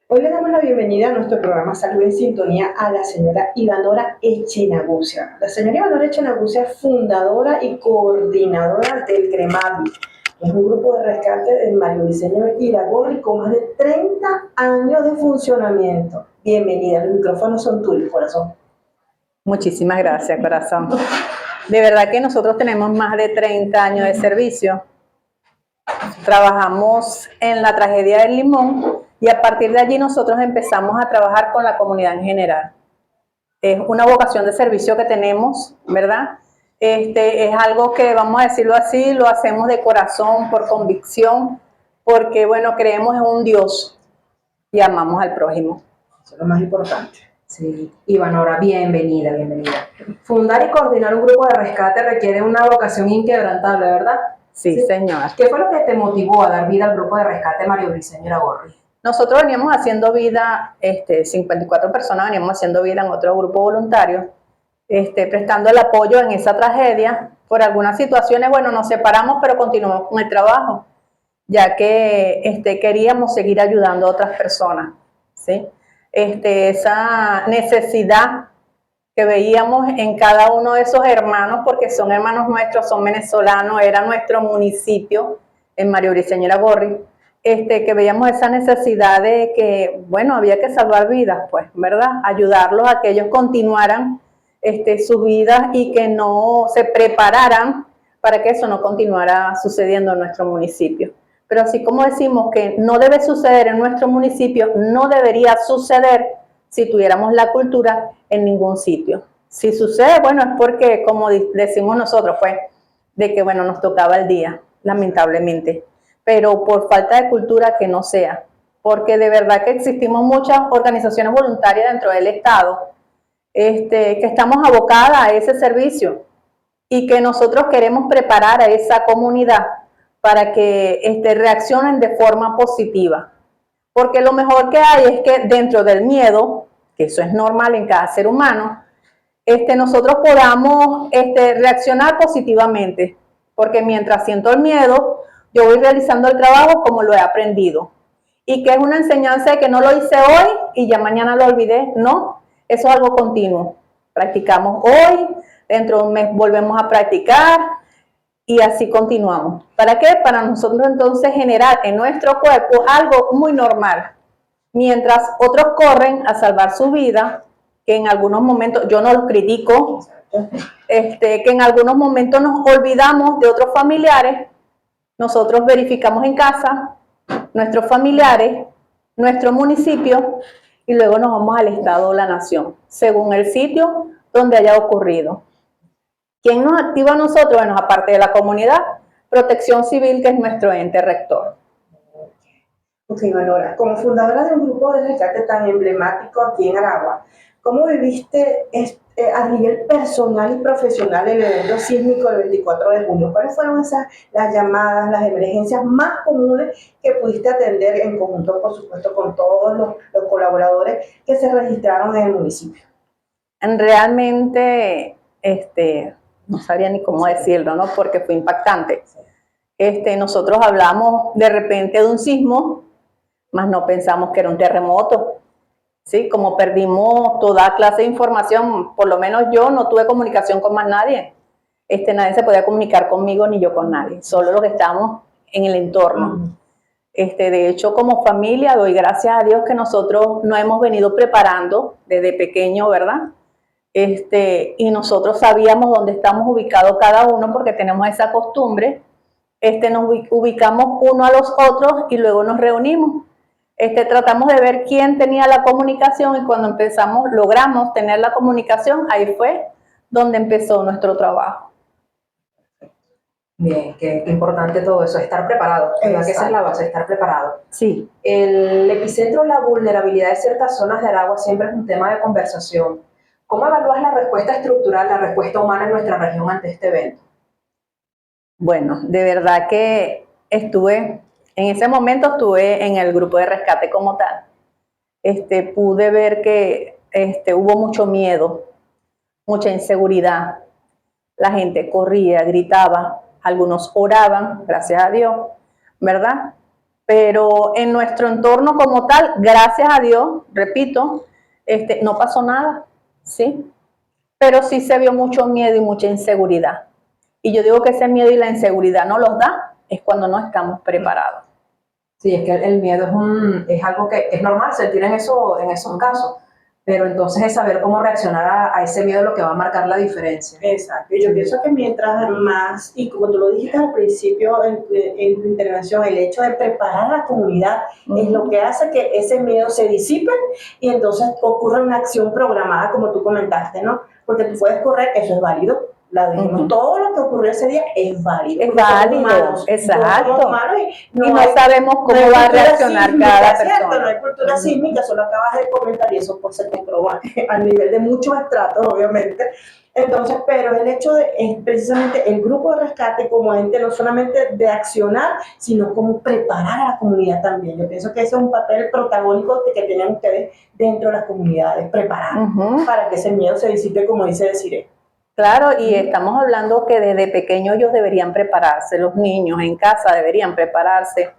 Hoy le damos la bienvenida a nuestro programa Salud en Sintonía a la señora Ivanora Echenagucia. La señora Ivanora Echenagucia es fundadora y coordinadora del CREMAVI. Es un grupo de rescate de Mario Briceño Iragorri con más de 30 años de funcionamiento. Bienvenida, los micrófonos son tuyos, corazón. Muchísimas gracias, corazón. De verdad que nosotros tenemos más de 30 años de servicio. Trabajamos en la tragedia del Limón y a partir de allí nosotros empezamos a trabajar con la comunidad en general. Es una vocación de servicio que tenemos, ¿verdad? Es algo que, vamos a decirlo así, lo hacemos de corazón, por convicción, porque, bueno, creemos en un Dios y amamos al prójimo. Eso es lo más importante. Sí, Ivanora, bienvenida, bienvenida. Fundar y coordinar un grupo de rescate requiere una vocación inquebrantable, ¿verdad? Sí, señora. ¿Qué fue lo que te motivó a dar vida al grupo de rescate Mario Briceño Iragorri? Nosotros veníamos haciendo vida, 54 personas veníamos haciendo vida en otro grupo voluntario, prestando el apoyo en esa tragedia. Por algunas situaciones, bueno, nos separamos, pero continuamos con el trabajo, ya que queríamos seguir ayudando a otras personas, ¿sí? Esa necesidad que veíamos en cada uno de esos hermanos, porque son hermanos nuestros, son venezolanos, era nuestro municipio, en Mario Briceño Iragorri, que veíamos esa necesidad de que, bueno, había que salvar vidas, pues, ¿verdad? Ayudarlos a que ellos continuaran sus vidas y que no se prepararan para que eso no continuara sucediendo en nuestro municipio. Pero así como decimos que no debe suceder en nuestro municipio, no debería suceder si tuviéramos la cultura en ningún sitio. Si sucede, bueno, es porque, como decimos nosotros, pues, de que, bueno, nos tocaba el día, lamentablemente. Pero por falta de cultura que no sea. Porque de verdad que existimos muchas organizaciones voluntarias dentro del Estado que estamos abocadas a ese servicio y que nosotros queremos preparar a esa comunidad para que reaccionen de forma positiva. Porque lo mejor que hay es que dentro del miedo, que eso es normal en cada ser humano, nosotros podamos reaccionar positivamente. Porque mientras siento el miedo, yo voy realizando el trabajo como lo he aprendido. Y que es una enseñanza de que no lo hice hoy y ya mañana lo olvidé. No, eso es algo continuo. Practicamos hoy, dentro de un mes volvemos a practicar y así continuamos. ¿Para qué? Para nosotros entonces generar en nuestro cuerpo algo muy normal. Mientras otros corren a salvar su vida, que en algunos momentos, yo no los critico, que en algunos momentos nos olvidamos de otros familiares, nosotros verificamos en casa nuestros familiares, nuestro municipio y luego nos vamos al estado o la nación, según el sitio donde haya ocurrido. ¿Quién nos activa a nosotros? Bueno, aparte de la comunidad, Protección Civil, que es nuestro ente rector. Ok, Ivanora, como fundadora de un grupo de rescate tan emblemático aquí en Aragua, ¿cómo viviste a nivel personal y profesional el evento sísmico del 24 de junio? ¿Cuáles fueron las llamadas, las emergencias más comunes que pudiste atender en conjunto, por supuesto, con todos los colaboradores que se registraron en el municipio? Realmente, no sabría ni cómo decirlo, ¿no? Porque fue impactante. Nosotros hablamos de repente de un sismo, mas no pensamos que era un terremoto. ¿Sí? Como perdimos toda clase de información, por lo menos yo no tuve comunicación con más nadie. Nadie se podía comunicar conmigo ni yo con nadie, solo los que estábamos en el entorno. De hecho, como familia, doy gracias a Dios que nosotros nos hemos venido preparando desde pequeño, ¿verdad? Y nosotros sabíamos dónde estamos ubicados cada uno porque tenemos esa costumbre. Nos ubicamos uno a los otros y luego nos reunimos. Tratamos de ver quién tenía la comunicación y cuando empezamos, logramos tener la comunicación, ahí fue donde empezó nuestro trabajo. Bien, qué importante todo eso, estar preparado, ¿verdad? Que esa es la base, estar preparado. Sí. El epicentro de la vulnerabilidad de ciertas zonas de Aragua siempre es un tema de conversación. ¿Cómo evalúas la respuesta estructural, la respuesta humana en nuestra región ante este evento? Bueno, de verdad que en ese momento estuve en el grupo de rescate como tal. Pude ver que hubo mucho miedo, mucha inseguridad. La gente corría, gritaba, algunos oraban, gracias a Dios, ¿verdad? Pero en nuestro entorno como tal, gracias a Dios, repito, no pasó nada, ¿sí? Pero sí se vio mucho miedo y mucha inseguridad. Y yo digo que ese miedo y la inseguridad no los da, es cuando no estamos preparados. Sí, es que el miedo es algo que es normal sentir en esos casos, pero entonces es saber cómo reaccionar a ese miedo lo que va a marcar la diferencia. Exacto, y yo pienso que mientras más, y como tú lo dijiste al principio en tu intervención, el hecho de preparar a la comunidad es lo que hace que ese miedo se disipe y entonces ocurra una acción programada, como tú comentaste, ¿no? Porque tú puedes correr, eso es válido, la dijimos, todo lo que ocurrió ese día es válido. Es válido, humanos, exacto. somos humanos y no sabemos cómo va a reaccionar cada persona. ¿Cierto? No hay cultura sísmica, eso lo acabas de comentar y eso pues se comprueba a nivel de muchos estratos, obviamente. Entonces, pero el hecho de, es precisamente el grupo de rescate como ente, no solamente de accionar, sino como preparar a la comunidad también. Yo pienso que ese es un papel protagónico que tienen ustedes dentro de las comunidades, preparar para que ese miedo se disipe, como dice Desiree. Claro, y estamos hablando que desde pequeños ellos deberían prepararse, los niños en casa deberían prepararse,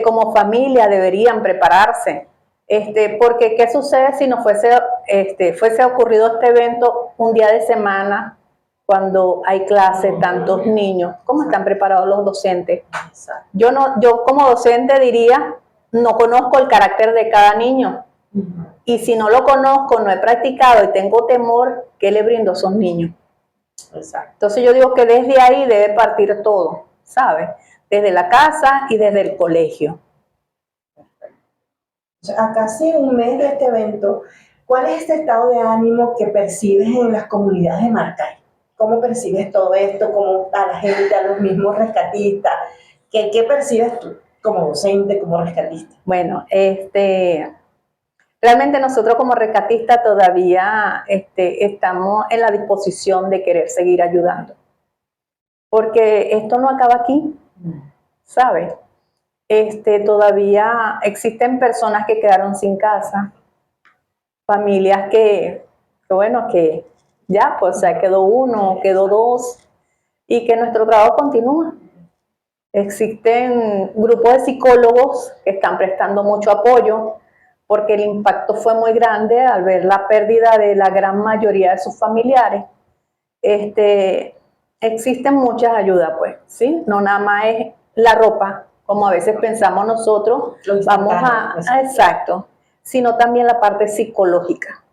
como familia deberían prepararse, porque ¿qué sucede si no fuese ocurrido este evento un día de semana cuando hay clase, tantos niños? ¿Cómo están preparados los docentes? Yo como docente diría, no conozco el carácter de cada niño. Y si no lo conozco, no he practicado y tengo temor, ¿qué le brindo a esos niños? Exacto. Entonces yo digo que desde ahí debe partir todo, ¿sabes? Desde la casa y desde el colegio. A casi un mes de este evento, ¿cuál es este estado de ánimo que percibes en las comunidades de Maracay? ¿Cómo percibes todo esto? ¿Cómo a la gente, a los mismos rescatistas? ¿Qué percibes tú como docente, como rescatista? Bueno, realmente nosotros como rescatistas todavía estamos en la disposición de querer seguir ayudando. Porque esto no acaba aquí, ¿sabes? Todavía existen personas que quedaron sin casa, familias que ya, pues o sea, quedó uno, quedó dos, y que nuestro trabajo continúa. Existen grupos de psicólogos que están prestando mucho apoyo, porque el impacto fue muy grande al ver la pérdida de la gran mayoría de sus familiares. Existen muchas ayudas, pues, ¿sí? No nada más es la ropa, como a veces pensamos nosotros, exacto, sino también la parte psicológica,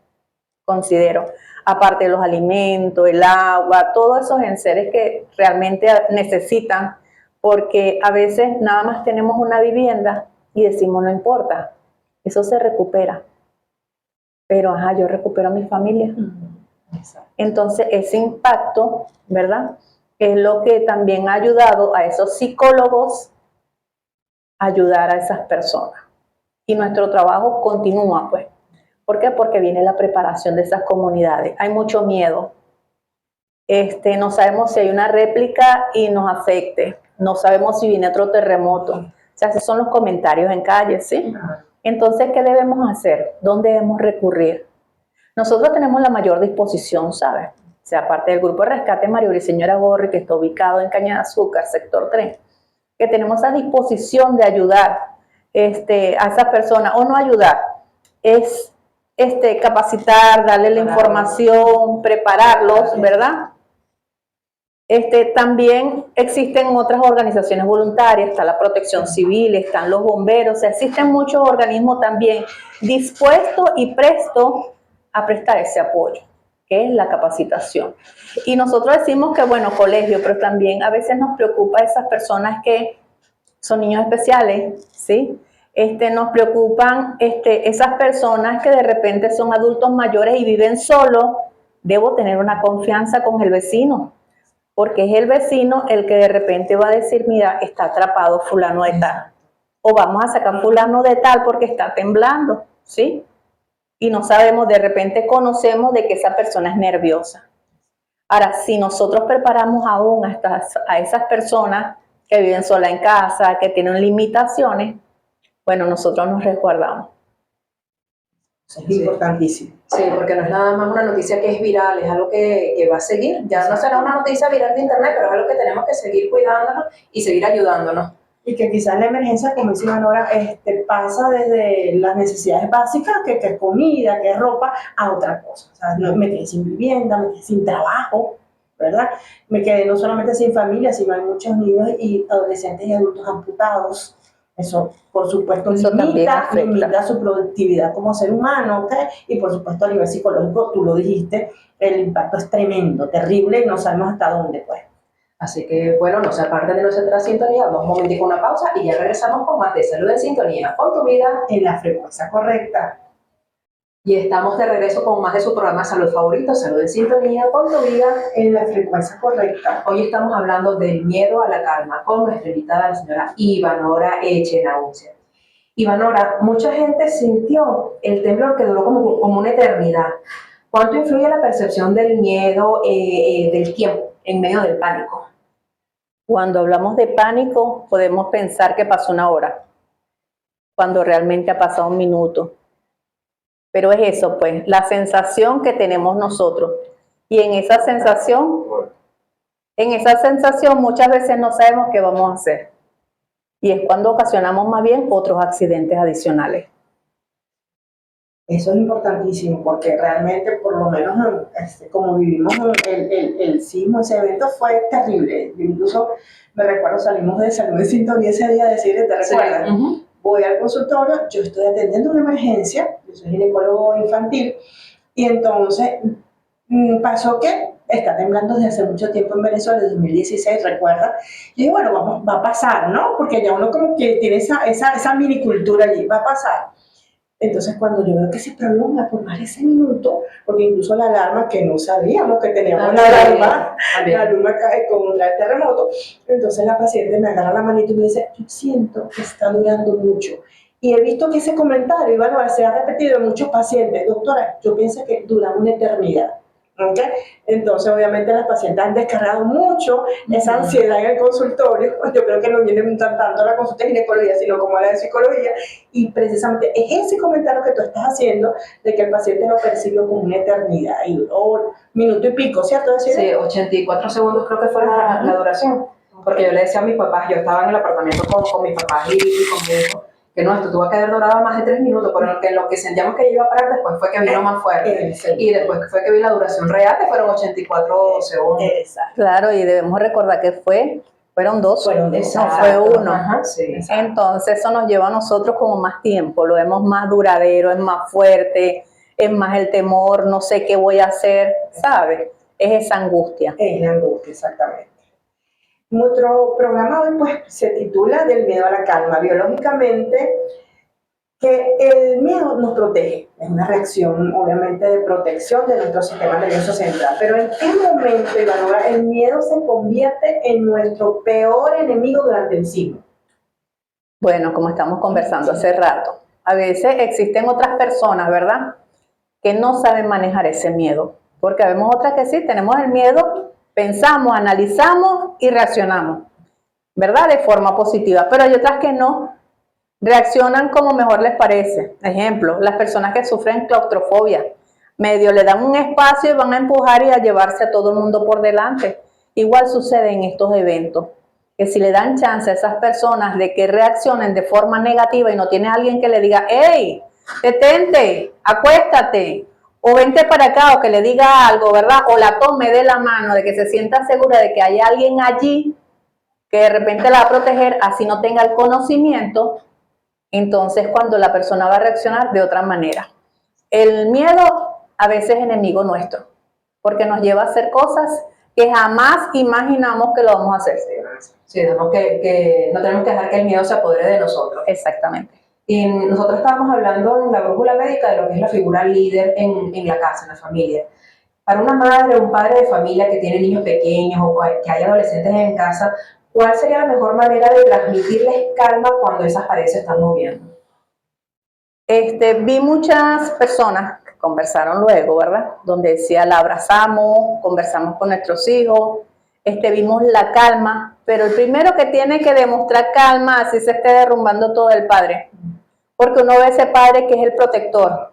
considero, aparte de los alimentos, el agua, todos esos enseres que realmente necesitan, porque a veces nada más tenemos una vivienda y decimos no importa, eso se recupera, pero yo recupero a mi familia. Entonces ese impacto, ¿verdad? Es lo que también ha ayudado a esos psicólogos a ayudar a esas personas. Y nuestro trabajo continúa, pues. ¿Por qué? Porque viene la preparación de esas comunidades. Hay mucho miedo. No sabemos si hay una réplica y nos afecte. No sabemos si viene otro terremoto. O sea, esos son los comentarios en calle, ¿sí? Entonces, ¿qué debemos hacer? ¿Dónde debemos recurrir? Nosotros tenemos la mayor disposición, ¿sabes? O sea, aparte del grupo de rescate María Briceño Aragorri, que está ubicado en Caña de Azúcar, sector 3, que tenemos a disposición de ayudar a esas personas, o no ayudar, es capacitar, darle la información, prepararlos, ¿verdad? También existen otras organizaciones voluntarias, está la Protección Civil, están los bomberos, o sea, existen muchos organismos también dispuestos y prestos a prestar ese apoyo, que es la capacitación. Y nosotros decimos que, bueno, colegio, pero también a veces nos preocupa esas personas que son niños especiales, ¿sí? Nos preocupan esas personas que de repente son adultos mayores y viven solos. Debo tener una confianza con el vecino, porque es el vecino el que de repente va a decir, mira, está atrapado fulano de tal, o vamos a sacar fulano de tal porque está temblando, ¿sí? Y no sabemos, de repente conocemos de que esa persona es nerviosa. Ahora, si nosotros preparamos aún a esas personas que viven sola en casa, que tienen limitaciones, bueno, nosotros nos resguardamos. Es importantísimo. Sí, porque no es nada más una noticia que es viral, es algo que va a seguir. Ya no será una noticia viral de internet, pero es algo que tenemos que seguir cuidándonos y seguir ayudándonos. y que quizás la emergencia, como dice Manora, pasa desde las necesidades básicas, que es comida, que es ropa, a otra cosa. O sea, me quedé sin vivienda, me quedé sin trabajo, ¿verdad? Me quedé no solamente sin familia, sino hay muchos niños y adolescentes y adultos amputados. Eso, por supuesto, Eso limita su productividad como ser humano, ¿ok? Y por supuesto, a nivel psicológico, tú lo dijiste, el impacto es tremendo, terrible, y no sabemos hasta dónde, pues. Así que, bueno, no se aparten de nuestra sintonía, vamos un momentico a una pausa y ya regresamos con más de Salud en Sintonía, con tu vida en la frecuencia correcta. Y estamos de regreso con más de su programa Salud Favorito, Salud en Sintonía, con tu vida en la frecuencia correcta. Hoy estamos hablando del miedo a la calma con nuestra invitada, la señora Ivanora Echenaucia. Ivanora, mucha gente sintió el temblor que duró como una eternidad. ¿Cuánto influye la percepción del miedo, del tiempo, en medio del pánico? Cuando hablamos de pánico, podemos pensar que pasó una hora, cuando realmente ha pasado un minuto. Pero es eso, pues, la sensación que tenemos nosotros. Y en esa sensación muchas veces no sabemos qué vamos a hacer. Y es cuando ocasionamos más bien otros accidentes adicionales. Eso es importantísimo, porque realmente, por lo menos, como vivimos el sismo, ese evento fue terrible. Yo incluso me recuerdo, salimos de Salud en Sintonía ese día a decirle, ¿te recuerdas? Sí. Voy al consultorio, yo estoy atendiendo una emergencia, yo soy ginecólogo infantil, y entonces pasó que está temblando desde hace mucho tiempo en Venezuela, desde 2016, recuerda. Y digo, bueno, va a pasar, ¿no? Porque ya uno como que tiene esa minicultura allí, va a pasar. Entonces, cuando yo veo que se prolonga por más de ese minuto, porque incluso la alarma, que no sabíamos que teníamos la alarma contra el terremoto, entonces la paciente me agarra la manito y me dice, yo siento que está durando mucho. Y he visto que ese comentario, Iván, se ha repetido en muchos pacientes. Doctora, yo pienso que dura una eternidad. ¿Okay? Entonces, obviamente, las pacientes han descargado mucho esa ansiedad en el consultorio. Yo creo que no vienen tanto a la consulta de ginecología, sino como a la de psicología. Y precisamente es ese comentario que tú estás haciendo de que el paciente lo percibió como una eternidad y duró minuto y pico, ¿cierto? Sí, 84 segundos creo que fue la duración. Porque yo le decía a mis papás, yo estaba en el apartamento con mis papás y con mi hijo, que no, esto tuvo que haber durado más de 3 minutos, pero lo que sentíamos que iba a parar después fue que vino más fuerte. Y después fue que vi la duración real, que fueron 84 segundos. Exacto. Claro, y debemos recordar que fueron dos, no fue uno. Ajá, sí, entonces eso nos lleva a nosotros como más tiempo, lo vemos más duradero, es más fuerte, es más el temor, no sé qué voy a hacer, ¿sabes? Es esa angustia. Es la angustia, exactamente. Nuestro programa hoy pues se titula Del miedo a la calma. Biológicamente, que el miedo nos protege. Es una reacción, obviamente, de protección de nuestro sistema nervioso central. Pero ¿en qué momento, Ivanora, el miedo se convierte en nuestro peor enemigo durante el sismo? Bueno, como estamos conversando hace rato, a veces existen otras personas, ¿verdad?, que no saben manejar ese miedo. Porque vemos otras que sí, tenemos el miedo, pensamos, analizamos y reaccionamos, ¿verdad?, de forma positiva. Pero hay otras que no, reaccionan como mejor les parece. Ejemplo, las personas que sufren claustrofobia, medio le dan un espacio y van a empujar y a llevarse a todo el mundo por delante. Igual sucede en estos eventos, que si le dan chance a esas personas de que reaccionen de forma negativa y no tiene alguien que le diga, hey, detente, acuéstate, o vente para acá, o que le diga algo, ¿verdad? O la tome de la mano, de que se sienta segura de que hay alguien allí que de repente la va a proteger, así no tenga el conocimiento, entonces cuando la persona va a reaccionar de otra manera. El miedo a veces es enemigo nuestro, porque nos lleva a hacer cosas que jamás imaginamos que lo vamos a hacer. Sí, no tenemos que dejar que el miedo se apodere de nosotros. Exactamente. Y nosotros estábamos hablando en la brújula médica de lo que es la figura líder en la casa, en la familia. Para una madre o un padre de familia que tiene niños pequeños o que hay adolescentes en casa, ¿cuál sería la mejor manera de transmitirles calma cuando esas paredes se están moviendo? Vi muchas personas que conversaron luego, ¿verdad? Donde decía, la abrazamos, conversamos con nuestros hijos, vimos la calma, pero el primero que tiene que demostrar calma, así se esté derrumbando todo, el padre. Porque uno ve ese padre que es el protector.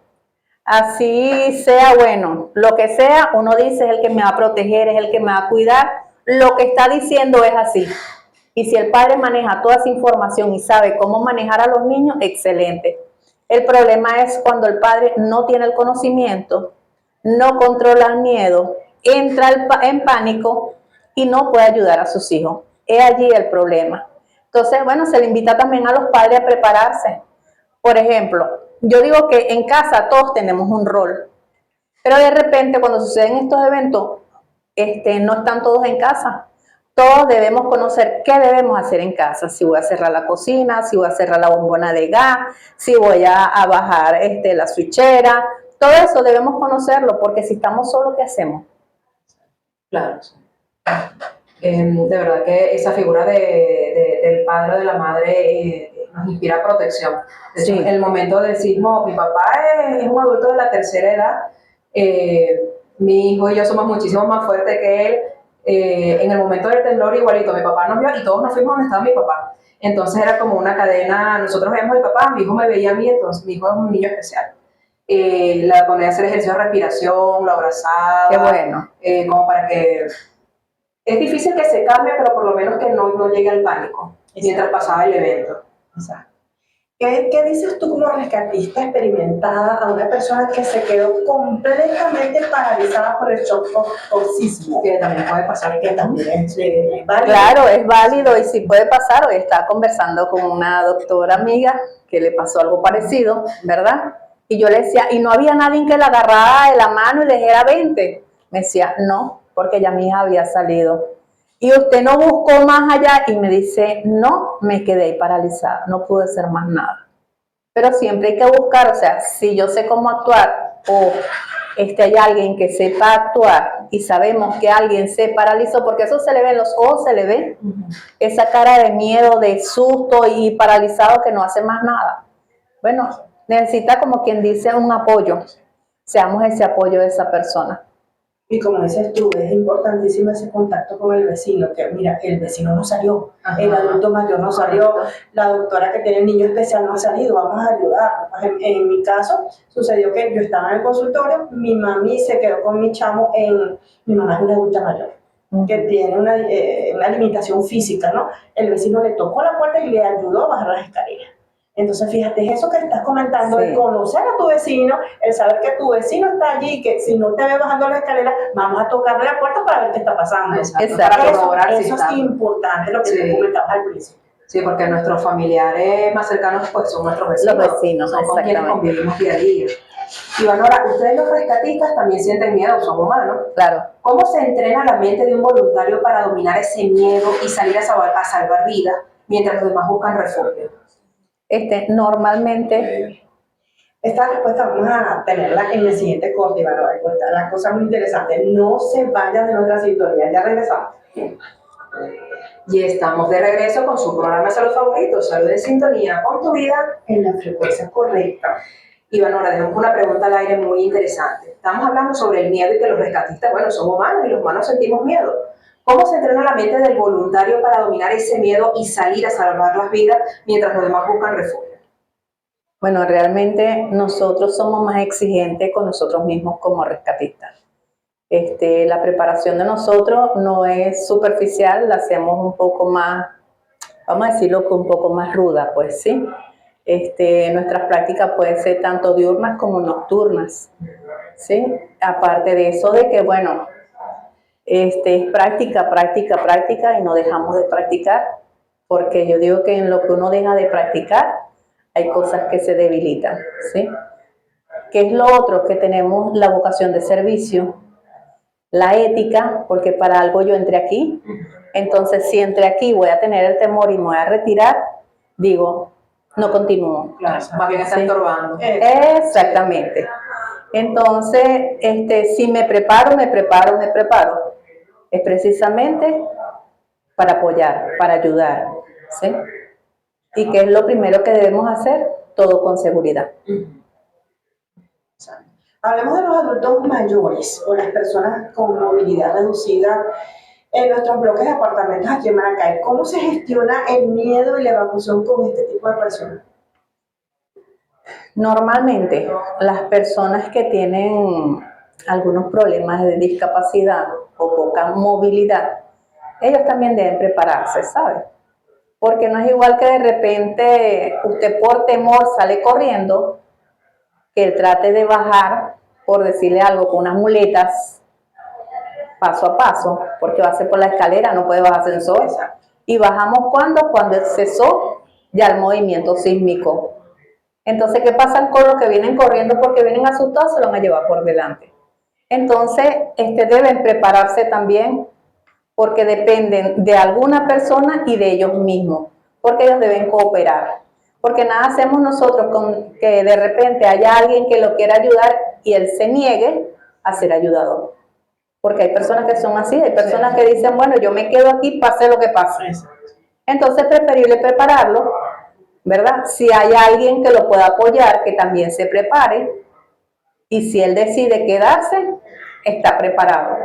Así sea, bueno, lo que sea, uno dice es el que me va a proteger, es el que me va a cuidar. Lo que está diciendo es así. Y si el padre maneja toda esa información y sabe cómo manejar a los niños, excelente. El problema es cuando el padre no tiene el conocimiento, no controla el miedo, entra en pánico y no puede ayudar a sus hijos. Es allí el problema. Entonces, bueno, se le invita también a los padres a prepararse. Por ejemplo, yo digo que en casa todos tenemos un rol, pero de repente cuando suceden estos eventos, no están todos en casa. Todos debemos conocer qué debemos hacer en casa. Si voy a cerrar la cocina, si voy a cerrar la bombona de gas, si voy a bajar la switchera. Todo eso debemos conocerlo, porque si estamos solos, ¿qué hacemos? Claro. De verdad que esa figura del padre o de la madre nos inspira protección. De hecho, Sí. en el momento del sismo, mi papá es un adulto de la tercera edad. Mi hijo y yo somos muchísimo más fuertes que él. En el momento del temblor, igualito, mi papá nos vio y todos nos fuimos donde estaba mi papá. Entonces era como una cadena. Nosotros veíamos a mi papá, mi hijo me veía a mí, entonces mi hijo es un niño especial. La ponía a hacer ejercicio de respiración, lo abrazaba. Qué bueno. Como para que... Es difícil que se calme, pero por lo menos que no llegue al pánico mientras pasaba el evento. Exacto. ¿Qué dices tú como rescatista experimentada a una persona que se quedó completamente paralizada por el shock por sismo? Que también puede pasar. Que también es válido. Claro, es válido y sí puede pasar. Hoy estaba conversando con una doctora amiga que le pasó algo parecido, ¿verdad? Y yo le decía, y no había nadie que la agarrara de la mano y le dijera 20. Me decía, no, porque ya mi hija había salido. Y usted no buscó más allá, y me dice, no, me quedé ahí paralizada, no pude hacer más nada. Pero siempre hay que buscar, o sea, si yo sé cómo actuar o hay alguien que sepa actuar y sabemos que alguien se paralizó, porque eso se le ve en los ojos, se le ve esa cara de miedo, de susto y paralizado que no hace más nada. Bueno, necesita, como quien dice, un apoyo. Seamos ese apoyo de esa persona. Y como dices tú, es importantísimo ese contacto con el vecino, que mira, el vecino no salió, Ajá. el adulto mayor no salió, la doctora que tiene el niño especial no ha salido, vamos a ayudar. En mi caso, sucedió que yo estaba en el consultorio, mi mami se quedó con mi chamo mi mamá es una adulta mayor, que tiene una limitación física, ¿no? El vecino le tocó la puerta y le ayudó a bajar las escaleras. Entonces, fíjate, eso que estás comentando, Sí. el conocer a tu vecino, el saber que tu vecino está allí, que si no te ve bajando la escalera, vamos a tocarle la puerta para ver qué está pasando. Exacto. Para corroborar si Eso es está. importante, lo que Sí. tú comentabas al principio. Sí, porque nuestros familiares más cercanos pues son nuestros vecinos. Los vecinos, son con quienes exactamente. convivimos día a día. Y bueno, ahora, ustedes los rescatistas también sienten miedo, son humanos. Claro. ¿Cómo se entrena la mente de un voluntario para dominar ese miedo y salir a salvar vidas mientras los demás buscan refugio? Normalmente, Esta respuesta vamos a tenerla en el siguiente corte, Iván. La cosa muy interesante. No se vayan de nuestra sintonía, ya regresamos. Y estamos de regreso con su programa Salud Favorito, Salud en Sintonía con tu vida. En la frecuencia correcta. Y bueno, ahora tenemos una pregunta al aire muy interesante. Estamos hablando sobre el miedo y que los rescatistas, bueno, son humanos y los humanos sentimos miedo. ¿Cómo se entrena la mente del voluntario para dominar ese miedo y salir a salvar las vidas mientras los demás buscan refugio? bueno, realmente nosotros somos más exigentes con nosotros mismos como rescatistas. La preparación de nosotros no es superficial, la hacemos un poco más, vamos a decirlo, que un poco más ruda, pues sí. Nuestras prácticas pueden ser tanto diurnas como nocturnas, ¿sí? Aparte de eso de que, bueno, es práctica, práctica, práctica y no dejamos de practicar, porque yo digo que en lo que uno deja de practicar hay cosas que se debilitan, ¿sí? ¿Qué es lo otro? Que tenemos la vocación de servicio, la ética, porque para algo yo entré aquí, entonces si entré aquí voy a tener el temor y me voy a retirar, digo, no continúo. Claro, más bien está Sí. estorbando. Exactamente. Entonces, si me preparo, es precisamente para apoyar, para ayudar, ¿sí? ¿Y qué es lo primero que debemos hacer? Todo con seguridad. Hablemos de los adultos mayores o las personas con movilidad reducida en nuestros bloques de apartamentos aquí en Maracay. ¿Cómo se gestiona el miedo y la evacuación con este tipo de personas? Normalmente, las personas que tienen algunos problemas de discapacidad o poca movilidad, ellos también deben prepararse, ¿sabes? Porque no es igual que de repente usted por temor sale corriendo, que él trate de bajar, por decirle algo, con unas muletas, paso a paso, porque va a ser por la escalera, no puede bajar ascensor. Y bajamos cuando cesó ya el movimiento sísmico. Entonces, ¿qué pasa con los que vienen corriendo porque vienen asustados? Se lo van a llevar por delante. Entonces, deben prepararse también porque dependen de alguna persona y de ellos mismos, porque ellos deben cooperar. Porque nada hacemos nosotros con que de repente haya alguien que lo quiera ayudar y él se niegue a ser ayudado. Porque hay personas que son así, hay personas que dicen, bueno, yo me quedo aquí, pase lo que pase. Entonces es preferible prepararlo, ¿verdad? Si hay alguien que lo pueda apoyar, que también se prepare, y si él decide quedarse, está preparado.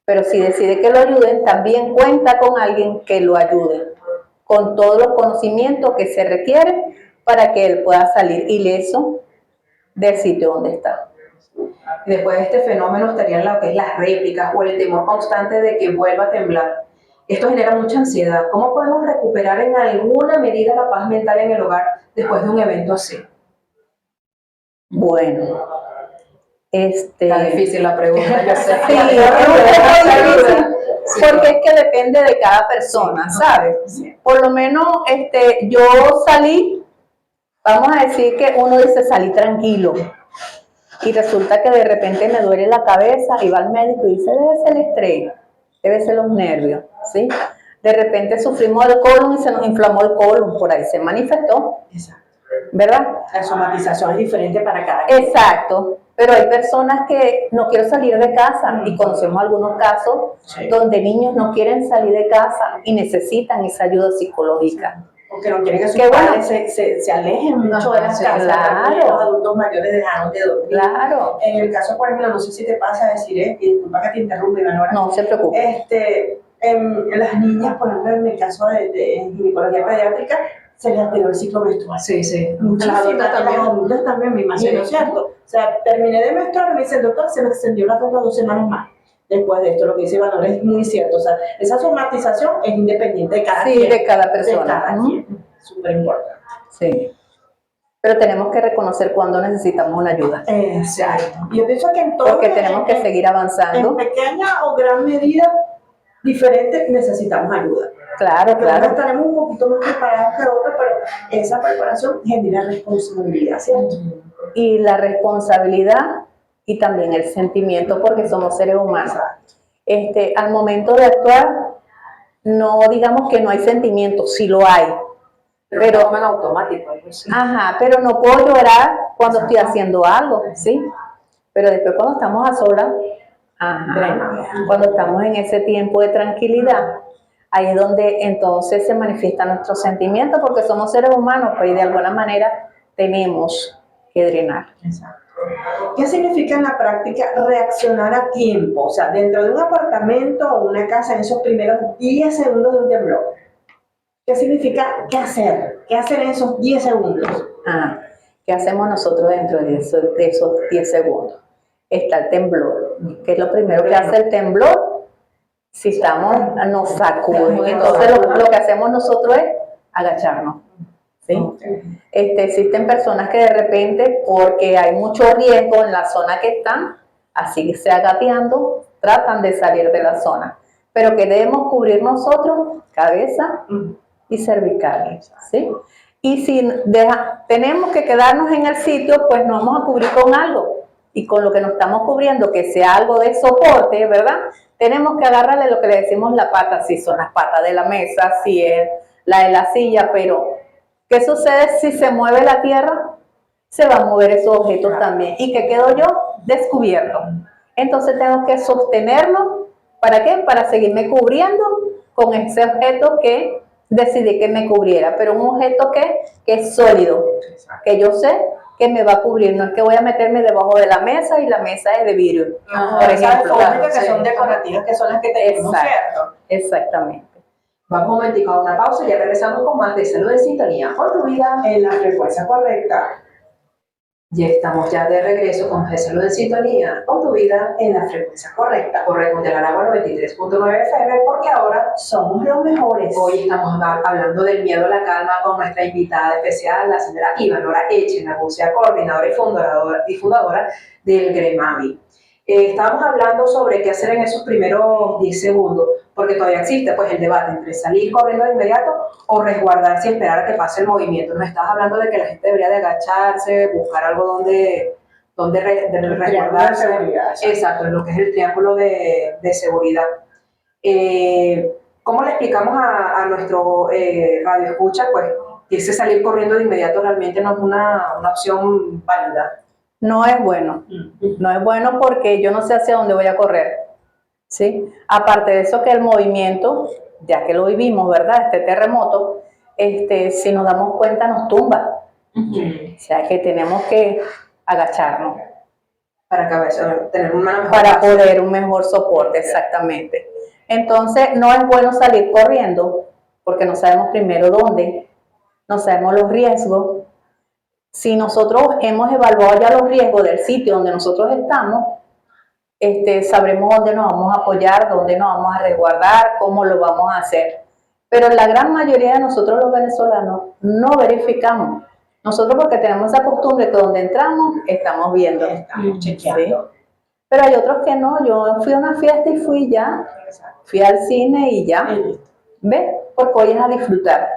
Pero si decide que lo ayuden, también cuenta con alguien que lo ayude, con todos los conocimientos que se requieren para que él pueda salir ileso del sitio donde está. Y después de este fenómeno estarían lo que es las réplicas o el temor constante de que vuelva a temblar. Esto genera mucha ansiedad. ¿Cómo podemos recuperar en alguna medida la paz mental en el hogar después de un evento así? Bueno, Está difícil la pregunta, yo sé. Sí, es difícil, porque es que depende de cada persona, ¿sabes? Por lo menos yo salí, vamos a decir que uno dice salí tranquilo, y resulta que de repente me duele la cabeza y va al médico y dice debe ser el estrés, debe ser los nervios, ¿sí? De repente sufrimos el colon y se nos inflamó el colon, por ahí se manifestó, ¿verdad? La somatización es diferente para cada quien. Exacto, pero hay personas que no quieren salir de casa y conocemos algunos casos donde niños no quieren salir de casa y necesitan esa ayuda psicológica. Porque no quieren que sus padres se alejen mucho de las casas. Claro. Los adultos mayores dejaron de dormir. Claro. En el caso, por ejemplo, no sé si te pasa decir, y disculpa que te interrumpa, Ivana. No se preocupe. En las niñas, por ejemplo, en el caso de ginecología pediátrica, se les alteró el ciclo menstrual. Sí, sí. Muchas adultas también, me imagino, ¿cierto? O sea, terminé de menstruar y me dice el doctor, se me extendió la regla 2 semanas más. Después de esto, lo que dice Ivana es muy cierto. O sea, esa somatización es independiente de cada quien. Sí, de cada persona. De cada quien. Súper importante. Sí. Pero tenemos que reconocer cuando necesitamos una ayuda. Exacto. Yo pienso que en todo. Porque tenemos que seguir avanzando. En pequeña o gran medida diferente necesitamos ayuda. Claro, Porque claro. estaremos un poquito más preparados que otros, pero esa preparación genera responsabilidad, ¿cierto? Y la responsabilidad y también el sentimiento, porque somos seres humanos. Al momento de actuar, no digamos que no hay sentimiento, sí lo hay. Pero en automático. Sí. Ajá, pero no puedo llorar cuando estoy haciendo algo, ¿sí? Pero después cuando estamos a solas, cuando estamos en ese tiempo de tranquilidad, ahí es donde entonces se manifiestan nuestros sentimientos, porque somos seres humanos, pues y de alguna manera tenemos que drenar. Exacto. ¿Qué significa en la práctica reaccionar a tiempo? O sea, dentro de un apartamento o una casa, en esos primeros 10 segundos de un temblor. ¿Qué significa qué hacer? ¿Qué hacer en esos 10 segundos? ¿Qué hacemos nosotros dentro de esos 10 segundos? Está el temblor. ¿Qué es lo primero que hace el temblor? Si estamos, nos sacuden. Entonces lo que hacemos nosotros es agacharnos. ¿Sí? Existen personas que de repente, porque hay mucho riesgo en la zona que están, así sea gateando, tratan de salir de la zona. Pero que debemos cubrir nosotros, cabeza y cervicales, ¿sí? Y si tenemos que quedarnos en el sitio, pues nos vamos a cubrir con algo. Y con lo que nos estamos cubriendo, que sea algo de soporte, ¿verdad? Tenemos que agarrarle lo que le decimos la pata, si son las patas de la mesa, si es la de la silla, pero ¿qué sucede si se mueve la tierra? Se van a mover esos objetos también. ¿Y qué quedo yo? Descubierto. Entonces tengo que sostenerlo. ¿Para qué? Para seguirme cubriendo con ese objeto que decidí que me cubriera, pero un objeto que es sólido, que yo sé que me va a cubrir, no es que voy a meterme debajo de la mesa y la mesa es de vidrio, por ejemplo. Que son decorativas, que son las que tenemos, ¿cierto? Exactamente. Vamos un momentico a una pausa y ya regresamos con más de Salud en Sintonía por tu vida en la frecuencia correcta. Ya estamos ya de regreso con Salud en Sintonía, con tu vida En la frecuencia correcta. correcta de la Aragua 93.9 FM, porque ahora Somos los mejores. hoy estamos hablando del miedo a la calma con nuestra invitada especial, la señora Ivanora Echenagucia, coordinadora y fundadora del GREMAVI. Estábamos hablando sobre qué hacer en esos primeros 10 segundos, porque todavía existe pues el debate entre salir corriendo de inmediato o resguardarse y esperar a que pase el movimiento. Nos estás hablando de que la gente debería de agacharse, buscar algo donde resguardarse. Exacto, en lo que es el triángulo de seguridad. ¿Cómo le explicamos a nuestro radio escucha pues que ese salir corriendo de inmediato realmente no es una opción válida? No es bueno. No es bueno porque yo no sé hacia dónde voy a correr, ¿sí? Aparte de eso que el movimiento, ya que lo vivimos, ¿verdad? Este terremoto, si nos damos cuenta nos tumba. O sea que tenemos que agacharnos. Para tener una mejor para base. poder un mejor soporte, exactamente. Entonces, no es bueno salir corriendo porque no sabemos primero dónde, no sabemos los riesgos. Si nosotros hemos evaluado ya los riesgos del sitio donde nosotros estamos, sabremos dónde nos vamos a apoyar, dónde nos vamos a resguardar, cómo lo vamos a hacer. Pero la gran mayoría de nosotros los venezolanos no verificamos. Nosotros porque tenemos esa costumbre que donde entramos estamos viendo. Estamos chequeando. ¿Sí? Pero hay otros que no. Yo fui a una fiesta y fui ya. Fui al cine y ya. ¿Ves? Porque hoy es a disfrutar.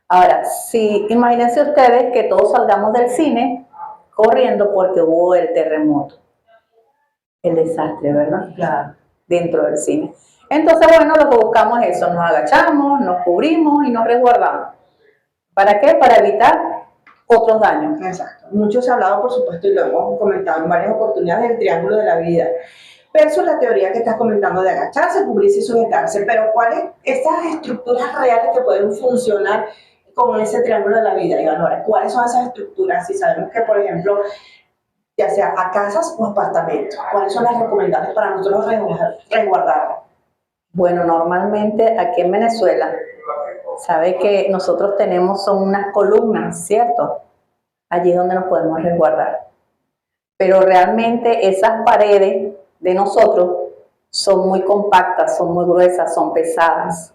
Ahora, si imagínense ustedes que todos salgamos del cine corriendo porque hubo el terremoto. El desastre, ¿verdad? Claro. Dentro del cine. Entonces, bueno, lo que buscamos es eso. Nos agachamos, nos cubrimos y nos resguardamos. ¿Para qué? Para evitar otros daños. Exacto. Mucho se ha hablado, por supuesto, y lo hemos comentado en varias oportunidades, del triángulo de la vida. Versus la teoría que estás comentando de agacharse, cubrirse y sujetarse. Pero ¿cuáles esas estructuras reales que pueden funcionar con ese triángulo de la vida, Ivanora? ¿Cuáles son esas estructuras? Si sabemos que, por ejemplo, ya sea a casas o apartamentos, ¿cuáles son las recomendables para nosotros resguardarlas? Bueno, normalmente aquí en Venezuela, sabe que nosotros son unas columnas, ¿cierto? Allí es donde nos podemos resguardar. Pero realmente esas paredes de nosotros son muy compactas, son muy gruesas, son pesadas.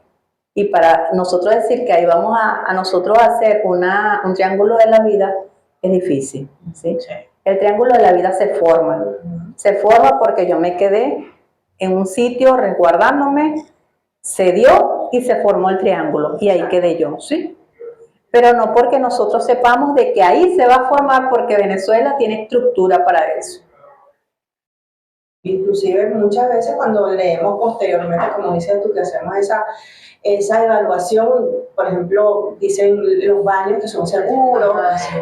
Y para nosotros decir que ahí vamos a nosotros hacer un triángulo de la vida es difícil, ¿sí? Sí. El triángulo de la vida se forma. Se forma porque yo me quedé en un sitio resguardándome, se dio y se formó el triángulo y ahí quedé yo, ¿sí? Pero no porque nosotros sepamos de que ahí se va a formar, porque Venezuela tiene estructura para eso. Inclusive muchas veces cuando leemos posteriormente, como dices tú, que hacemos esa evaluación, por ejemplo, dicen los baños que son seguros,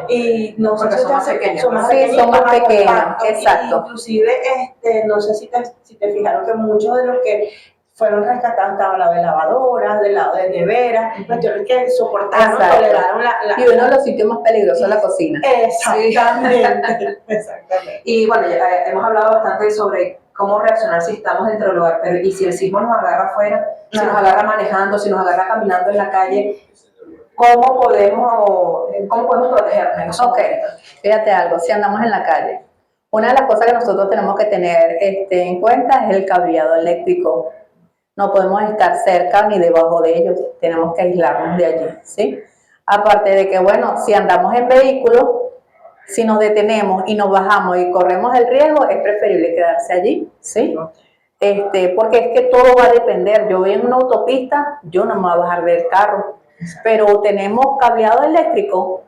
y no sé si son más pequeños. Son más Sí, pequeños, son más pequeños, compactos, exacto. Inclusive, no sé si te fijaron que muchos de los que fueron rescatados estaban al lado de lavadoras, del lado de neveras, cuestiones que soportaron, toleraron y uno de los sitios más peligrosos es la cocina. Exactamente. Exactamente. Y bueno, ya hemos hablado bastante sobre cómo reaccionar si estamos dentro del lugar, pero ¿y si el sismo nos agarra afuera? Si nos agarra manejando, si nos agarra caminando en la calle, ¿cómo podemos protegernos en esos momentos? Fíjate algo, si andamos en la calle, una de las cosas que nosotros tenemos que tener en cuenta es el cableado eléctrico. No podemos estar cerca ni debajo de ellos, tenemos que aislarnos de allí, ¿sí? Aparte de que, bueno, si andamos en vehículo, si nos detenemos y nos bajamos y corremos el riesgo, es preferible quedarse allí, ¿sí? Porque es que todo va a depender. Yo voy en una autopista, yo no me voy a bajar del carro, pero tenemos cableado eléctrico,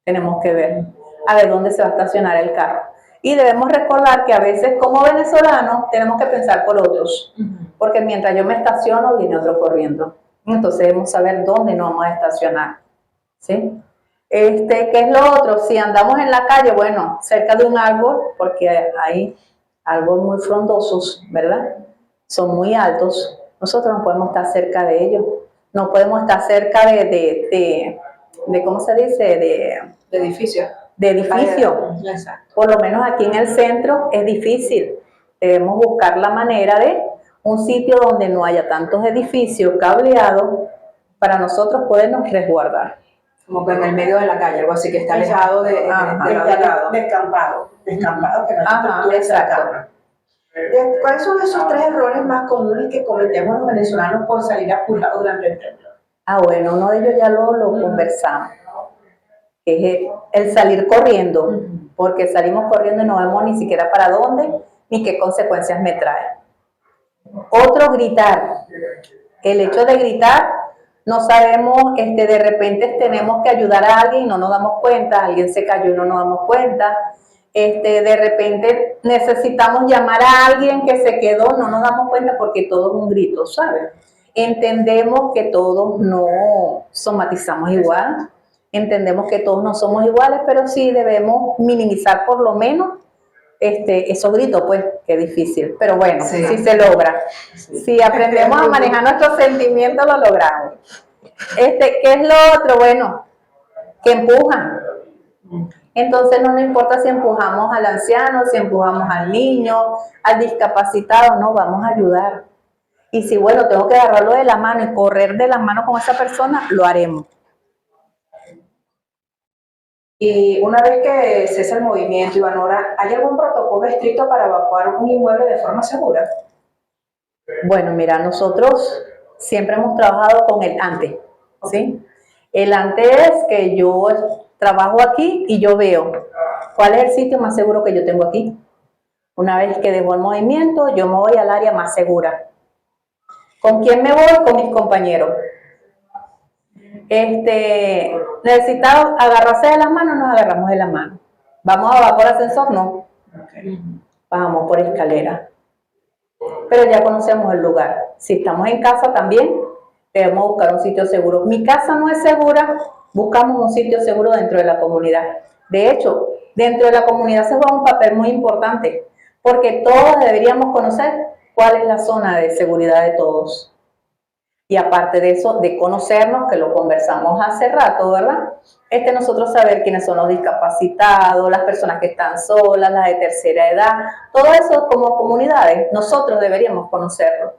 tenemos que ver a ver dónde se va a estacionar el carro. Y debemos recordar que a veces como venezolanos tenemos que pensar por otros, porque mientras yo me estaciono viene otro corriendo. Entonces debemos saber dónde nos vamos a estacionar, ¿sí? ¿Qué es lo otro? Si andamos en la calle, bueno, cerca de un árbol, porque hay árboles muy frondosos, ¿verdad? Son muy altos, nosotros no podemos estar cerca de ellos, no podemos estar cerca de ¿cómo se dice? De edificios. De edificio. Por lo menos aquí en el centro es difícil. Debemos buscar la manera de un sitio donde no haya tantos edificios cableados para nosotros podernos resguardar. Como que en el medio de la calle, algo así, que está alejado de lado a lado. Descampado, que no te Ajá, estructures exacto. cercana. ¿Cuáles son esos 3 errores más comunes que cometemos los venezolanos por salir apurados durante el temblor? Bueno, uno de ellos ya lo conversamos, que es el salir corriendo, porque salimos corriendo y no vemos ni siquiera para dónde ni qué consecuencias me trae. Otro, gritar. El hecho de gritar, no sabemos, de repente tenemos que ayudar a alguien y no nos damos cuenta, alguien se cayó y no nos damos cuenta. De repente necesitamos llamar a alguien que se quedó, no nos damos cuenta porque todo es un grito, ¿sabes? Entendemos que todos no somatizamos igual, entendemos que todos no somos iguales, pero sí debemos minimizar por lo menos esos gritos, pues, qué difícil, pero bueno, sí se logra. Si aprendemos a manejar nuestros sentimientos, lo logramos. ¿Qué es lo otro? Bueno, que empujan. Entonces no nos importa si empujamos al anciano, si empujamos al niño, al discapacitado, no, vamos a ayudar. Y si, bueno, tengo que agarrarlo de la mano y correr de la mano con esa persona, lo haremos. Y una vez que cesa el movimiento, Ivanora, ¿hay algún protocolo estricto para evacuar un inmueble de forma segura? Bueno, mira, nosotros siempre hemos trabajado con el antes, ¿sí? El antes es que yo trabajo aquí y yo veo cuál es el sitio más seguro que yo tengo aquí. Una vez que dejo el movimiento, yo me voy al área más segura. ¿Con quién me voy? Con mis compañeros. ¿Necesitamos agarrarse de las manos? Nos agarramos de las manos. ¿Vamos a bajar por ascensor? No. Bajamos por escalera. Pero ya conocemos el lugar. Si estamos en casa también, debemos buscar un sitio seguro. Mi casa no es segura, buscamos un sitio seguro dentro de la comunidad. De hecho, dentro de la comunidad se juega un papel muy importante, porque todos deberíamos conocer cuál es la zona de seguridad de todos. Y aparte de eso, de conocernos, que lo conversamos hace rato, ¿verdad? Nosotros saber quiénes son los discapacitados, las personas que están solas, las de tercera edad, todo eso como comunidades, nosotros deberíamos conocerlo.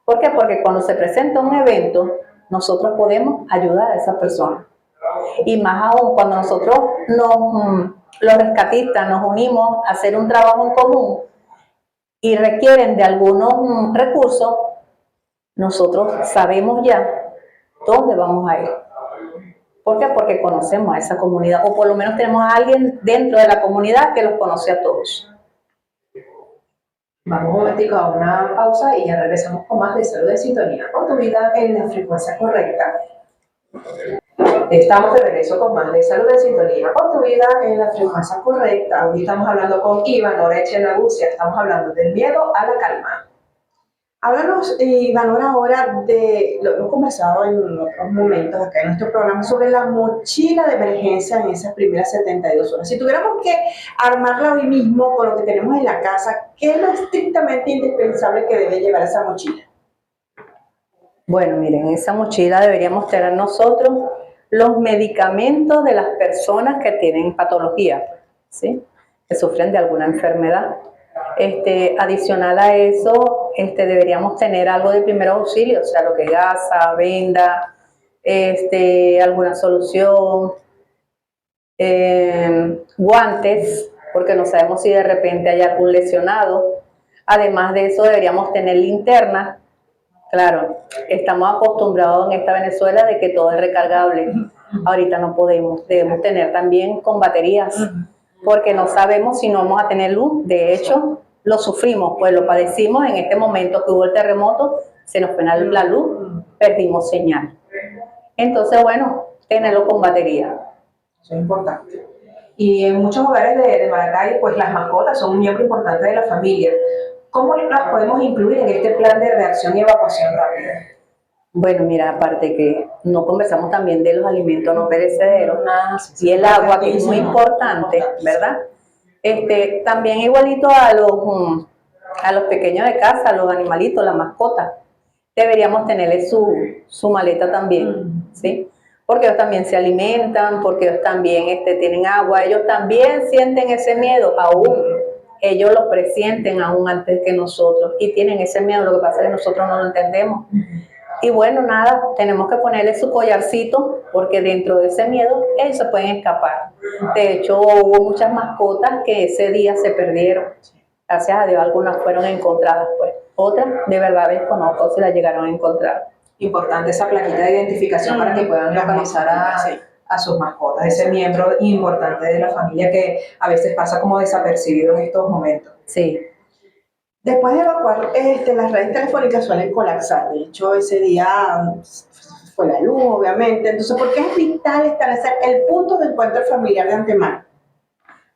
¿Por qué? Porque cuando se presenta un evento, nosotros podemos ayudar a esa persona. Y más aún, cuando nosotros los rescatistas nos unimos a hacer un trabajo en común y requieren de algunos recursos, nosotros sabemos ya dónde vamos a ir. ¿Por qué? Porque conocemos a esa comunidad, o por lo menos tenemos a alguien dentro de la comunidad que los conoce a todos. Vamos un momentico a una pausa y ya regresamos con más de Salud en Sintonía, con tu vida en la frecuencia correcta. Estamos de regreso con más de Salud en Sintonía, con tu vida en la frecuencia correcta. Hoy estamos hablando con Ivanora Echenagucia, estamos hablando del miedo a la calma. Háblanos, Ivanora, ahora lo hemos conversado en otros momentos acá en nuestro programa sobre la mochila de emergencia en esas primeras 72 horas. Si tuviéramos que armarla hoy mismo con lo que tenemos en la casa, ¿qué es lo estrictamente indispensable que debe llevar esa mochila? Bueno, miren, en esa mochila deberíamos tener nosotros los medicamentos de las personas que tienen patología, ¿sí? Que sufren de alguna enfermedad. Adicional a eso, deberíamos tener algo de primer auxilio, o sea, lo que es gasa, venda, alguna solución, guantes, porque no sabemos si de repente hay algún lesionado. Además de eso, deberíamos tener linternas. Claro, estamos acostumbrados en esta Venezuela de que todo es recargable. Ahorita no podemos, debemos tener también con baterías, porque no sabemos si no vamos a tener luz. De hecho, lo sufrimos, pues lo padecimos en este momento que hubo el terremoto, se nos fue la luz, perdimos señal. Entonces, bueno, tenerlo con batería. Eso es importante. Y en muchos hogares de Maracay, pues las mascotas son un miembro importante de la familia. ¿Cómo las podemos incluir en este plan de reacción y evacuación rápida? Bueno, mira, aparte que no conversamos también de los alimentos no perecederos y el agua, que es muy importante, ¿verdad? También igualito a los pequeños de casa, los animalitos, las mascotas, deberíamos tenerle su maleta también, ¿sí? Porque ellos también se alimentan, porque ellos también tienen agua, ellos también sienten ese miedo aún. Ellos lo presienten aún antes que nosotros y tienen ese miedo, lo que pasa es que nosotros no lo entendemos. Y bueno, nada, tenemos que ponerle su collarcito porque dentro de ese miedo ellos se pueden escapar. De hecho, hubo muchas mascotas que ese día se perdieron. Gracias a Dios, algunas fueron encontradas, pues. Otras, de verdad, desconozco si las llegaron a encontrar. Importante esa plaquita de identificación para que puedan localizar a sus mascotas, ese miembro importante de la familia que a veces pasa como desapercibido en estos momentos. Sí. Después de evacuar, las redes telefónicas suelen colapsar. De hecho, ese día fue la luz, obviamente. Entonces, ¿por qué es vital establecer el punto de encuentro familiar de antemano?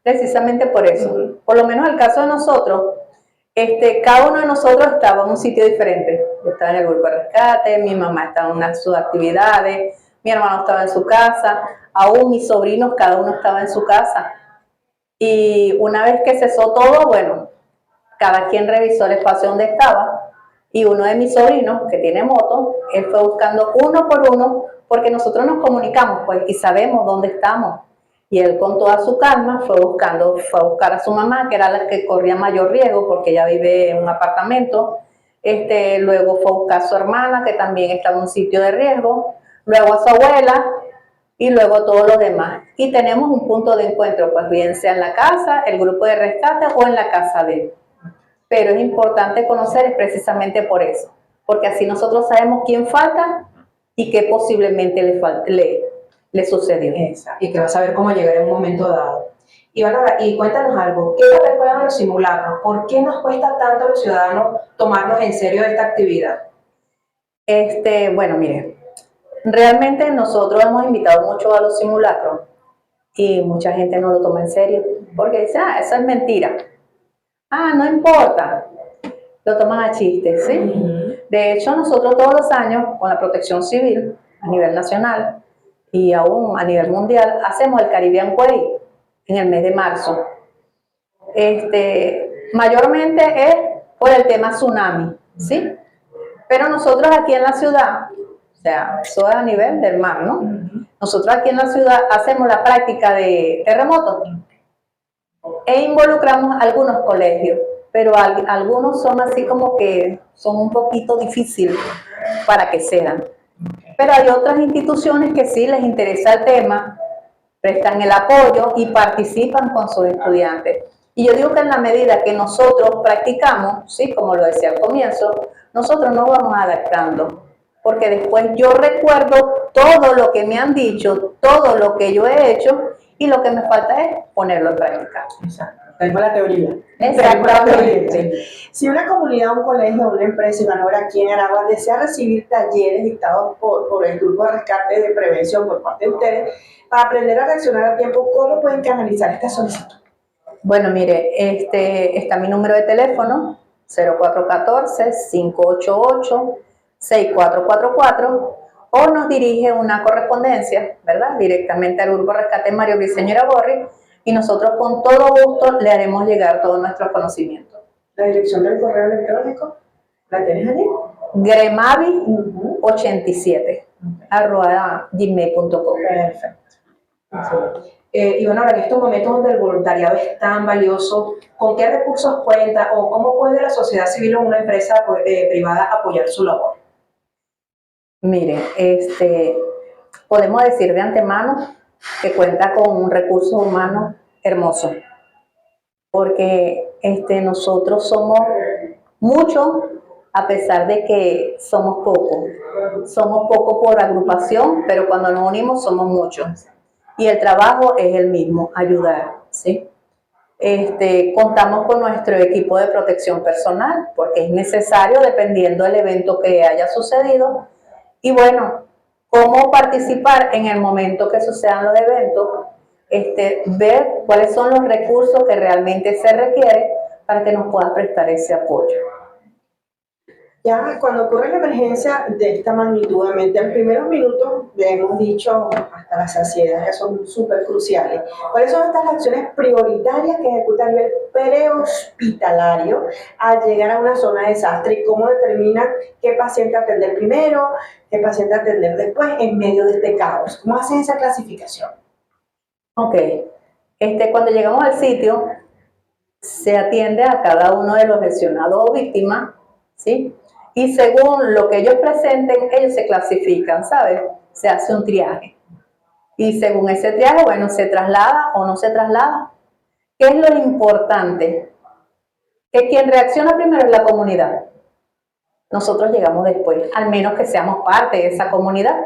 Precisamente por eso. Por lo menos el caso de nosotros, cada uno de nosotros estaba en un sitio diferente. Yo estaba en el grupo de rescate, mi mamá estaba en una de sus actividades, mi hermano estaba en su casa, aún mis sobrinos, cada uno estaba en su casa. Y una vez que cesó todo, bueno, cada quien revisó el espacio donde estaba y uno de mis sobrinos, que tiene moto, él fue buscando uno por uno, porque nosotros nos comunicamos pues y sabemos dónde estamos. Y él con toda su calma fue a buscar a su mamá, que era la que corría mayor riesgo porque ella vive en un apartamento. Luego fue a buscar a su hermana, que también estaba en un sitio de riesgo, luego a su abuela y luego todos los demás. Y tenemos un punto de encuentro, pues bien sea en la casa, el grupo de rescate o en la casa de él. Pero es importante conocer es precisamente por eso, porque así nosotros sabemos quién falta y qué posiblemente le sucedió. Exacto. Y que va a saber cómo llegar en un momento dado. Y Vanora, y cuéntanos algo, ¿qué papel juegan los simulacros? ¿Por qué nos cuesta tanto a los ciudadanos tomarnos en serio esta actividad? Bueno, mire, realmente nosotros hemos invitado mucho a los simulacros y mucha gente no lo toma en serio, porque dice, eso es mentira. No importa, lo toman a chiste, ¿sí? De hecho, nosotros todos los años, con la Protección Civil, a nivel nacional y aún a nivel mundial, hacemos el Caribbean Way en el mes de marzo. Mayormente es por el tema tsunami, ¿sí? Pero nosotros aquí en la ciudad, o sea, eso es a nivel del mar, ¿no? Nosotros aquí en la ciudad hacemos la práctica de terremotos e involucramos algunos colegios, pero algunos son así como que son un poquito difíciles para que sean. Pero hay otras instituciones que sí les interesa el tema, prestan el apoyo y participan con sus estudiantes. Y yo digo que en la medida que nosotros practicamos, sí, como lo decía al comienzo, nosotros nos vamos adaptando, porque después yo recuerdo todo lo que me han dicho, todo lo que yo he hecho, y lo que me falta es ponerlo en práctica. Exacto. Tengo la teoría. Exactamente. Si una comunidad, un colegio, una empresa, Ivanora, aquí en Aragua, desea recibir talleres dictados por el grupo de rescate de prevención por parte de ustedes para aprender a reaccionar a tiempo, ¿cómo pueden canalizar esta solicitud? Bueno, mire, está mi número de teléfono, 0414-588-6444, o nos dirige una correspondencia, ¿verdad? Directamente al Grupo Rescate Mario Briceño Iragorri, y nosotros con todo gusto le haremos llegar todos nuestros conocimientos. ¿La dirección del correo electrónico la tienes allí? gremavi87 @gmail.com. Perfecto. Y bueno, ahora en estos momentos donde el voluntariado es tan valioso, ¿con qué recursos cuenta o cómo puede la sociedad civil o una empresa privada apoyar su labor? Mire, podemos decir de antemano que cuenta con un recurso humano hermoso, porque nosotros somos muchos a pesar de que somos pocos. Somos pocos por agrupación, pero cuando nos unimos somos muchos. Y el trabajo es el mismo, ayudar, ¿sí? Contamos con nuestro equipo de protección personal, porque es necesario dependiendo del evento que haya sucedido. Y bueno, cómo participar en el momento que sucedan los eventos, ver cuáles son los recursos que realmente se requieren para que nos puedan prestar ese apoyo. Ya cuando ocurre la emergencia de esta magnitud, en primeros minutos le hemos dicho hasta la saciedad que son súper cruciales. ¿Cuáles son estas acciones prioritarias que ejecuta a nivel prehospitalario al llegar a una zona de desastre y cómo determinan qué paciente atender primero, qué paciente atender después en medio de este caos? ¿Cómo hacen esa clasificación? Ok, cuando llegamos al sitio se atiende a cada uno de los lesionados o víctimas, ¿sí? y según lo que ellos presenten, ellos se clasifican, ¿sabes? Se hace un triaje. Y según ese triaje, bueno, se traslada o no se traslada. ¿Qué es lo importante? Que quien reacciona primero es la comunidad. Nosotros llegamos después, al menos que seamos parte de esa comunidad.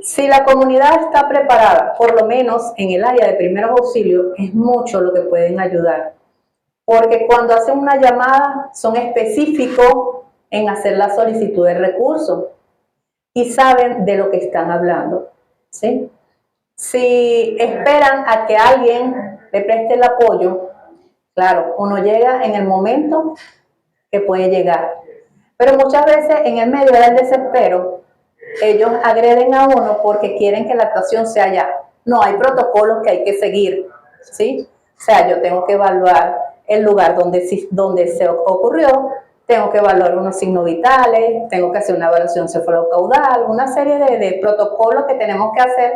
Si la comunidad está preparada, por lo menos en el área de primeros auxilios, es mucho lo que pueden ayudar. Porque cuando hacen una llamada, son específicos en hacer la solicitud de recursos y saben de lo que están hablando, ¿sí? Si esperan a que alguien le preste el apoyo, claro, uno llega en el momento que puede llegar. Pero muchas veces en el medio del desespero, ellos agreden a uno porque quieren que la actuación sea ya. No, hay protocolos que hay que seguir, ¿sí? O sea, yo tengo que evaluar el lugar donde se ocurrió, tengo que evaluar unos signos vitales, tengo que hacer una evaluación cefalocaudal, una serie de protocolos que tenemos que hacer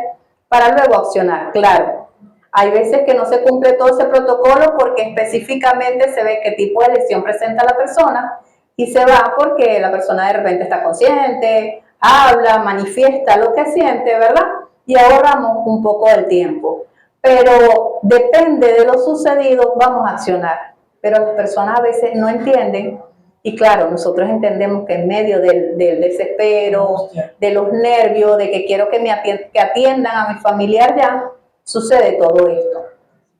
para luego accionar. Claro, hay veces que no se cumple todo ese protocolo porque específicamente se ve qué tipo de lesión presenta la persona y se va porque la persona de repente está consciente, habla, manifiesta lo que siente, ¿verdad? Y ahorramos un poco del tiempo. Pero depende de lo sucedido, vamos a accionar. Pero las personas a veces no entienden. Y claro, nosotros entendemos que en medio del desespero, de los nervios, de que quiero que atiendan a mi familiar ya, sucede todo esto.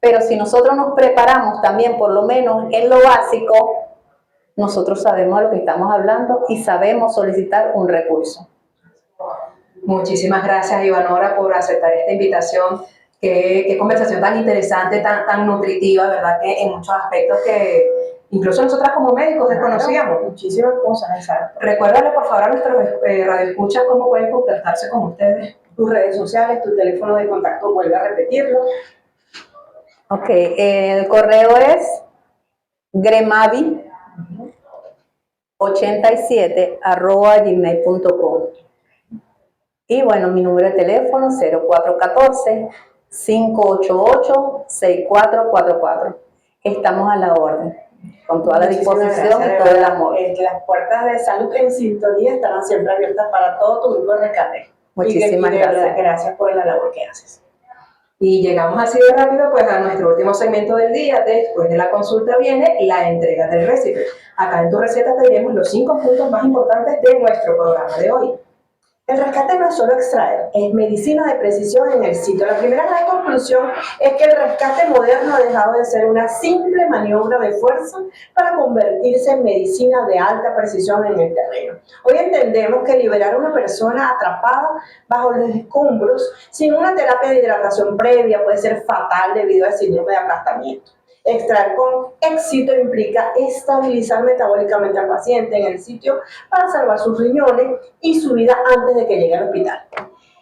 Pero si nosotros nos preparamos también, por lo menos en lo básico, nosotros sabemos de lo que estamos hablando y sabemos solicitar un recurso. Muchísimas gracias, Ivanora, por aceptar esta invitación. Qué conversación tan interesante, tan nutritiva, ¿verdad? Que en muchos aspectos que incluso nosotras como médicos desconocíamos. Muchísimas cosas, exacto. Recuérdale, por favor, a nuestros radioescuchas cómo pueden contactarse con ustedes. Tus redes sociales, tu teléfono de contacto, vuelve a repetirlo. Ok, el correo es gremavi87@gmail.com. Y bueno, mi número de teléfono 0414-588-6444. Estamos a la orden, con toda la disposición y todo el amor. Las puertas de Salud en Sintonía estarán siempre abiertas para todo tu grupo de rescate. Muchísimas gracias. Gracias por la labor que haces. Y llegamos así de rápido pues a nuestro último segmento del día. Después de la consulta viene la entrega del récipe. Acá en tu receta te diremos los 5 puntos más importantes de nuestro programa de hoy. El rescate no es solo extraer, es medicina de precisión en el sitio. La primera gran conclusión es que el rescate moderno ha dejado de ser una simple maniobra de fuerza para convertirse en medicina de alta precisión en el terreno. Hoy entendemos que liberar a una persona atrapada bajo los escombros sin una terapia de hidratación previa puede ser fatal debido al síndrome de aplastamiento. Extraer con éxito implica estabilizar metabólicamente al paciente en el sitio para salvar sus riñones y su vida antes de que llegue al hospital.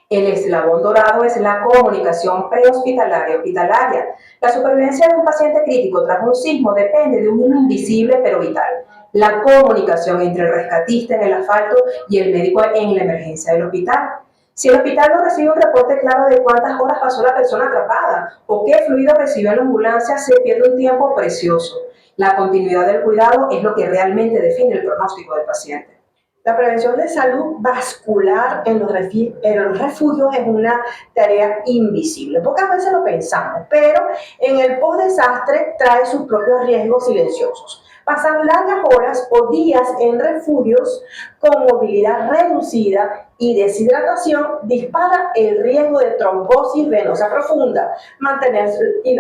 El eslabón dorado es la comunicación prehospitalaria-hospitalaria. La supervivencia de un paciente crítico tras un sismo depende de un hilo invisible pero vital: la comunicación entre el rescatista en el asfalto y el médico en la emergencia del hospital. Si el hospital no recibe un reporte claro de cuántas horas pasó la persona atrapada o qué fluido recibió en la ambulancia, se pierde un tiempo precioso. La continuidad del cuidado es lo que realmente define el pronóstico del paciente. La prevención de salud vascular en los refugios es una tarea invisible. Pocas veces lo pensamos, pero en el post-desastre trae sus propios riesgos silenciosos. Pasar largas horas o días en refugios con movilidad reducida y deshidratación dispara el riesgo de trombosis venosa profunda. Mantener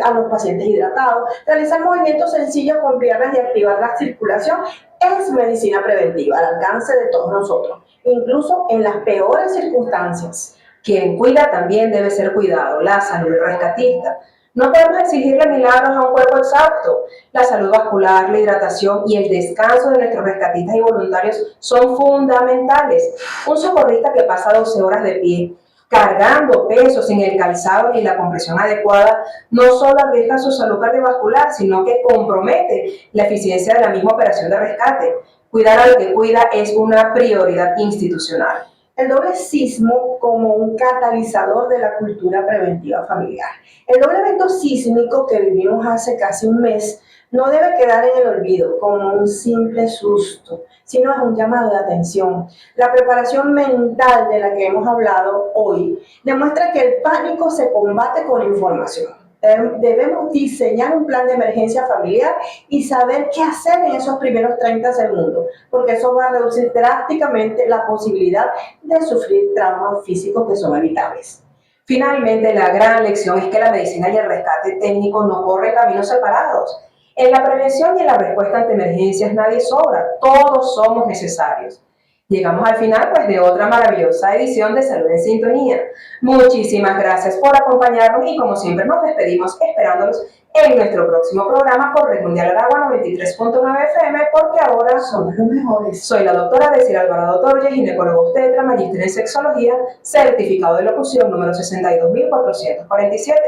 a los pacientes hidratados, realizar movimientos sencillos con piernas y activar la circulación es medicina preventiva al alcance de todos nosotros, incluso en las peores circunstancias. Quien cuida también debe ser cuidado, la salud del rescatista. No podemos exigirle milagros a un cuerpo exhausto. La salud vascular, la hidratación y el descanso de nuestros rescatistas y voluntarios son fundamentales. Un socorrista que pasa 12 horas de pie, cargando pesos sin el calzado ni la compresión adecuada, no solo arriesga su salud cardiovascular, sino que compromete la eficiencia de la misma operación de rescate. Cuidar al que cuida es una prioridad institucional. El doble sismo como un catalizador de la cultura preventiva familiar. El doble evento sísmico que vivimos hace casi un mes No debe quedar en el olvido como un simple susto, sino es un llamado de atención. La preparación mental de la que hemos hablado hoy demuestra que el pánico se combate con información. Debemos diseñar un plan de emergencia familiar y saber qué hacer en esos primeros 30 segundos, porque eso va a reducir drásticamente la posibilidad de sufrir traumas físicos que son evitables. Finalmente, la gran lección es que la medicina y el rescate técnico no corren caminos separados. En la prevención y en la respuesta ante emergencias nadie sobra, todos somos necesarios. Llegamos al final pues de otra maravillosa edición de Salud en Sintonía. Muchísimas gracias por acompañarnos y como siempre nos despedimos esperándolos en nuestro próximo programa por Red Mundial Aragua 93.9 FM porque ahora Somos los mejores. soy la doctora Desiree Alvarado Torres, ginecólogo obstetra, magíster en sexología, certificado de locución número 62447.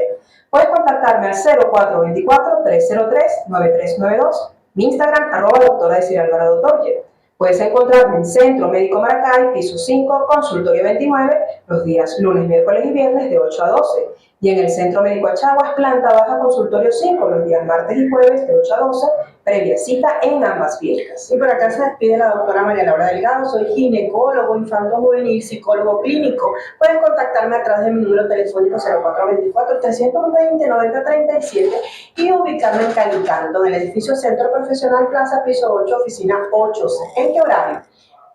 Puedes contactarme al 0424-303-9392, mi Instagram, @doctora Desiree Alvarado Torres. Puedes encontrarme en Centro Médico Maracay, piso 5, consultorio 29, los días lunes, miércoles y viernes de 8 a 12. Y en el Centro Médico Achaguas, planta baja, consultorio 5, los días martes y jueves de 8 a 12, previa cita en ambas clínicas. Y por acá se despide la doctora María Laura Delgado, soy ginecólogo, infanto-juvenil, psicólogo clínico. Puedes contactarme a través de mi número telefónico 0424-320-9037 y ubicarme en Calicanto, en el edificio Centro Profesional Plaza, piso 8, oficina 8C. ¿En qué horario?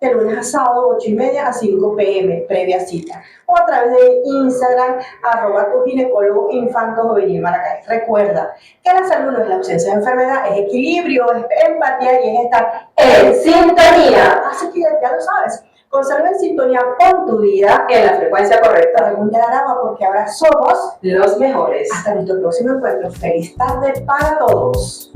De lunes a sábado, 8:30 a 5 p.m., previa cita. O a través de Instagram, @tuginecólogo infanto-juvenil Maracay. Recuerda que la salud no es la ausencia de enfermedad, es equilibrio, es empatía y es estar en sintonía. Así que ya lo sabes, con Salud en Sintonía con tu vida, En la frecuencia correcta, Red Mundial Aragua, porque ahora somos los mejores. hasta nuestro próximo encuentro. Feliz tarde para todos.